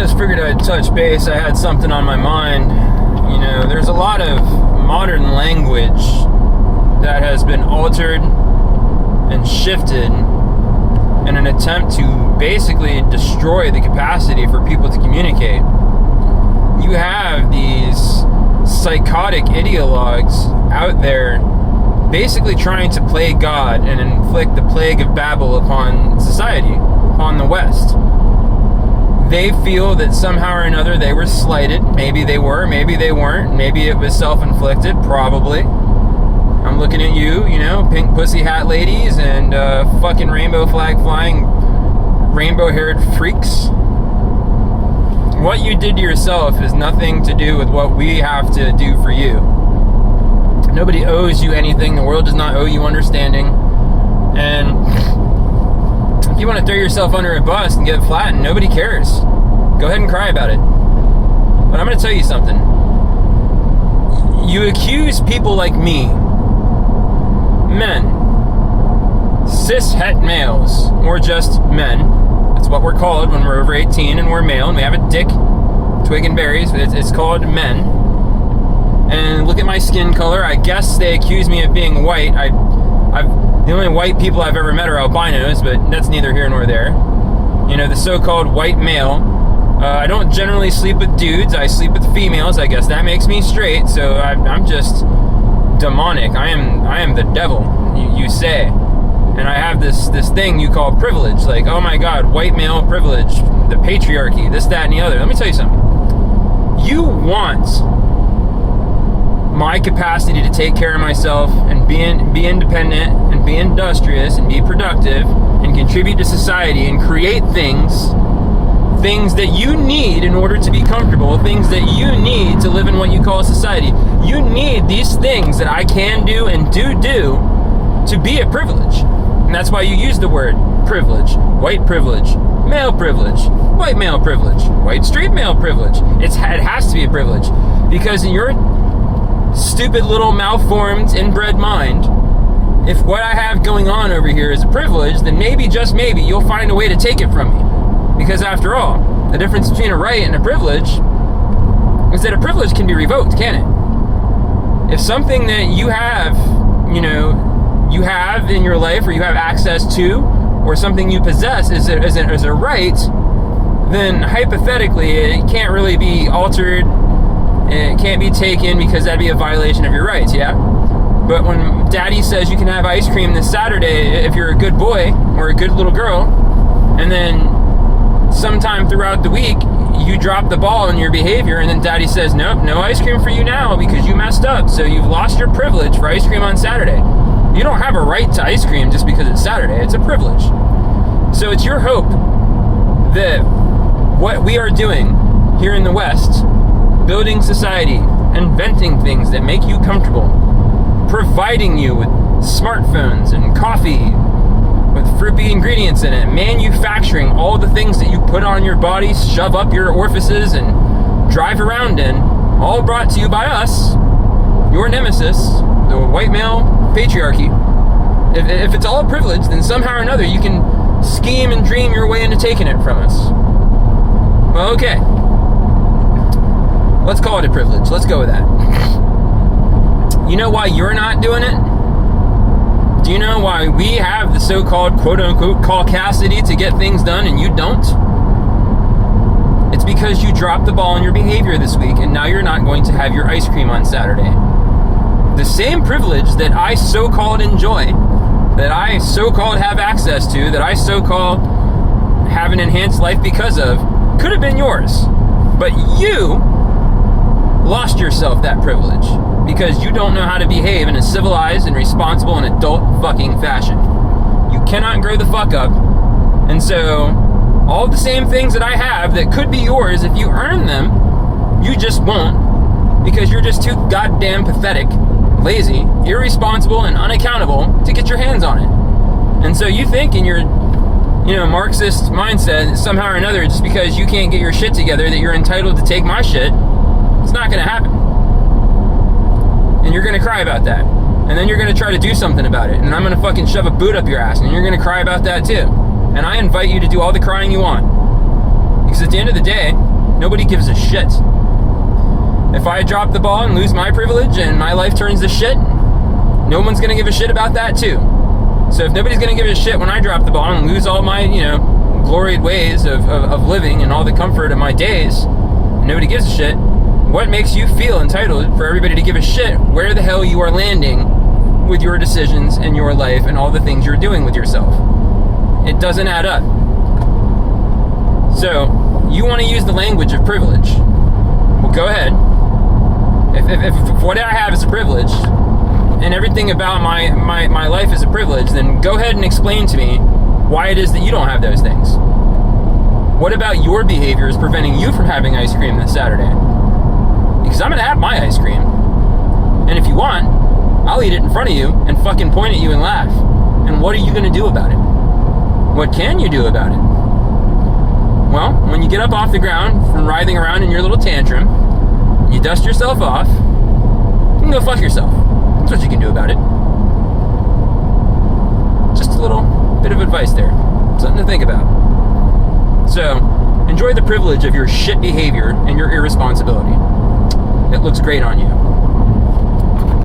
just figured I'd touch base. I had something on my mind. You know, there's a lot of modern language that has been altered and shifted in an attempt to basically destroy the capacity for people to communicate. You have these psychotic ideologues out there basically trying to play God and inflict the plague of Babel upon society, upon the West. They feel that somehow or another they were slighted. Maybe they were, maybe they weren't. Maybe it was self-inflicted, probably. I'm looking at you, you know, pink pussy hat ladies and fucking rainbow flag flying, rainbow-haired freaks. What you did to yourself has nothing to do with what we have to do for you. Nobody owes you anything. The world does not owe you understanding. And if you want to throw yourself under a bus and get flattened, nobody cares. Go ahead and cry about it. But I'm going to tell you something. You accuse people like me, men, cis-het males, or just men. That's what we're called when we're over 18 and we're male and we have a dick, twig and berries. It's called men. And look at my skin color. I guess they accuse me of being white. The only white people I've ever met are albinos, but that's neither here nor there. You know, the so-called white male. I don't generally sleep with dudes. I sleep with females. I guess that makes me straight. So I'm just demonic. I am the devil, you say. And I have this thing you call privilege. Like, oh my God, white male privilege, the patriarchy, this, that, and the other. Let me tell you something. You want my capacity to take care of myself and be independent and be industrious and be productive and contribute to society and create things that you need in order to be comfortable, things that you need to live in what you call society. You need these things that I can do and do to be a privilege. And that's why you use the word privilege. White privilege, male privilege, white male privilege, white straight male privilege. It has to be a privilege. Because in your stupid little malformed inbred mind, if what I have going on over here is a privilege, then maybe, just maybe, you'll find a way to take it from me. Because after all, the difference between a right and a privilege is that a privilege can be revoked, can't it? If something that you have, you have in your life, or you have access to, or something you possess is a right, then hypothetically it can't really be altered. It can't be taken because that'd be a violation of your rights, yeah? But when daddy says you can have ice cream this Saturday if you're a good boy or a good little girl, and then sometime throughout the week you drop the ball in your behavior, and then daddy says, nope, no ice cream for you now because you messed up, so you've lost your privilege for ice cream on Saturday. You don't have a right to ice cream just because it's Saturday. It's a privilege. So it's your hope that what we are doing here in the West, building society, inventing things that make you comfortable, providing you with smartphones and coffee with fruity ingredients in it, manufacturing all the things that you put on your body, shove up your orifices, and drive around in, all brought to you by us, your nemesis, the white male patriarchy. If it's all a privilege, then somehow or another you can scheme and dream your way into taking it from us. Well, okay. Let's call it a privilege. Let's go with that. You know why you're not doing it? Do you know why we have the so-called quote-unquote caucasity to get things done and you don't? It's because you dropped the ball in your behavior this week, and now you're not going to have your ice cream on Saturday. The same privilege that I so-called enjoy, that I so-called have access to, that I so-called have an enhanced life because of, could have been yours. But you lost yourself that privilege because you don't know how to behave in a civilized and responsible and adult fucking fashion. You cannot grow the fuck up. And so all the same things that I have that could be yours if you earn them, you just won't, because you're just too goddamn pathetic, lazy, irresponsible, and unaccountable to get your hands on it. And so you think in your Marxist mindset, somehow or another, just because you can't get your shit together, that you're entitled to take my shit. It's not going to happen. And you're going to cry about that. And then you're going to try to do something about it. And I'm going to fucking shove a boot up your ass. And you're going to cry about that too. And I invite you to do all the crying you want. Because at the end of the day, Nobody gives a shit. If I drop the ball and lose my privilege and my life turns to shit, no one's going to give a shit about that too. So if nobody's going to give a shit when I drop the ball and lose all my, gloried ways of living and all the comfort of my days, and nobody gives a shit, what makes you feel entitled for everybody to give a shit where the hell you are landing with your decisions and your life and all the things you're doing with yourself? It doesn't add up. So, you want to use the language of privilege. Well, go ahead. If what I have is a privilege, and everything about my life is a privilege, then go ahead and explain to me why it is that you don't have those things. What about your behavior is preventing you from having ice cream this Saturday? Because I'm going to have my ice cream. And if you want, I'll eat it in front of you and fucking point at you and laugh. And what are you going to do about it? What can you do about it? Well, when you get up off the ground from writhing around in your little tantrum, you dust yourself off, you can go fuck yourself. That's what you can do about it. Just a little bit of advice there. Something to think about. So, enjoy the privilege of your shit behavior and your irresponsibility. It looks great on you.